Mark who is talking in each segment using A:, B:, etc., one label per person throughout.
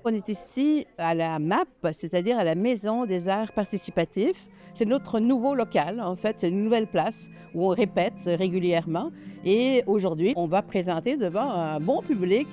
A: On est ici à la MAP, c'est-à-dire à la Maison des Arts Participatifs. C'est notre nouveau local, en fait, c'est une nouvelle place où on répète régulièrement. Et aujourd'hui, on va présenter devant un bon public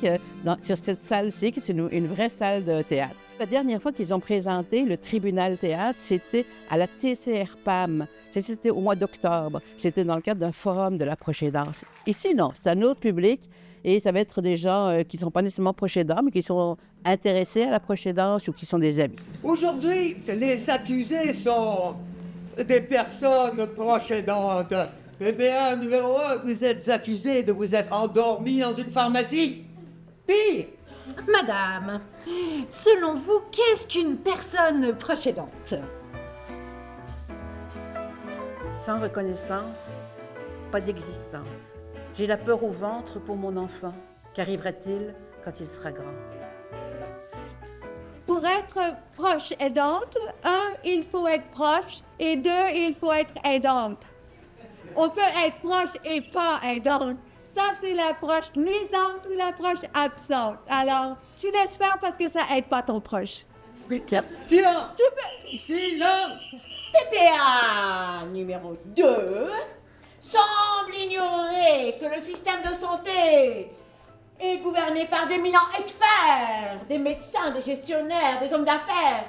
A: sur cette salle-ci, qui est une vraie salle de théâtre. La dernière fois qu'ils ont présenté le Tribunal Théâtre, c'était à la TCR-PAM. C'était au mois d'octobre. C'était dans le cadre d'un forum de l'approche danse. Ici, non, c'est un autre public. Et ça va être des gens qui ne sont pas nécessairement proches aidants, mais qui sont intéressés à la proche danse ou qui sont des amis.
B: Aujourd'hui, les accusés sont des personnes proches aidantes. PPA numéro 1, vous êtes accusé de vous être endormi dans une pharmacie. Pire!
C: Madame, selon vous, qu'est-ce qu'une personne proche aidante?
A: Sans reconnaissance, pas d'existence. J'ai la peur au ventre pour mon enfant. Qu'arrivera-t-il quand il sera grand?
D: Pour être proche aidante, il faut être proche, et il faut être aidante. On peut être proche et pas aidante. Ça, c'est l'approche nuisante ou l'approche absente. Alors, tu laisses faire parce que ça aide pas ton proche.
B: Silence! Silence!
E: PPA numéro 2 semble ignorer que le système de santé est gouverné par d'éminents experts, des médecins, des gestionnaires, des hommes d'affaires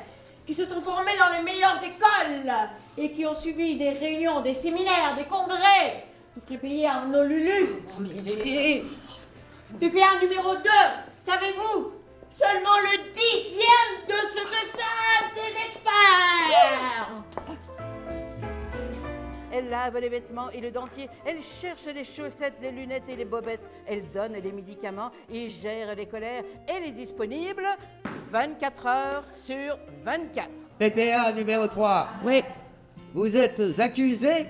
E: qui se sont formés dans les meilleures écoles et qui ont suivi des réunions, des séminaires, des congrès, tout prépayés en Lulu. PPA numéro 2, savez-vous, seulement le 10e de ce que savent ces experts.
A: Elle lave les vêtements et le dentier. Elle cherche les chaussettes, les lunettes et les bobettes. Elle donne les médicaments et gère les colères. Elle est disponible 24 heures sur 24.
B: PPA numéro 3.
A: Oui.
B: Vous êtes accusé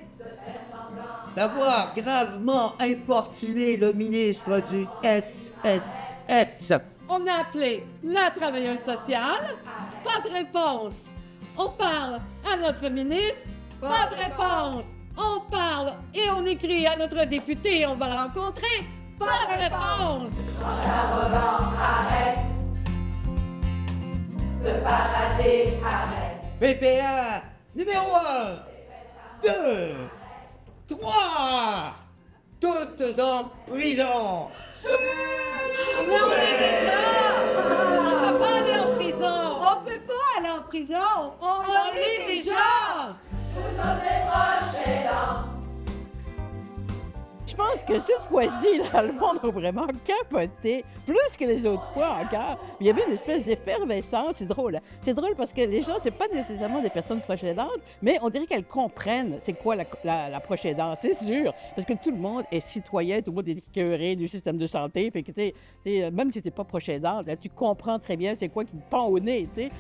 B: d'avoir gravement importuné le ministre du SSS.
D: On a appelé la travailleuse sociale, pas de réponse. On parle à notre ministre, pas de réponse. On parle et on écrit à notre député, on va le rencontrer, pas de réponse.
E: Arrête de parader, arrête.
B: PPA numéro 1, 2, 3, toutes en prison.
D: Mais on est déjà! On ne peut pas aller en prison! On peut pas aller en prison! On est déjà!
A: Je pense que cette fois-ci, là, le monde a vraiment capoté, plus que les autres fois encore. Il y avait une espèce d'effervescence, c'est drôle. C'est drôle parce que les gens, c'est pas nécessairement des personnes proches aidantes, mais on dirait qu'elles comprennent c'est quoi la proche aidante, c'est sûr. Parce que tout le monde est citoyen, tout le monde est écœuré du système de santé. Fait que, tu sais, même si t'es pas proche aidante, là, tu comprends très bien c'est quoi qui te pend au nez, tu sais.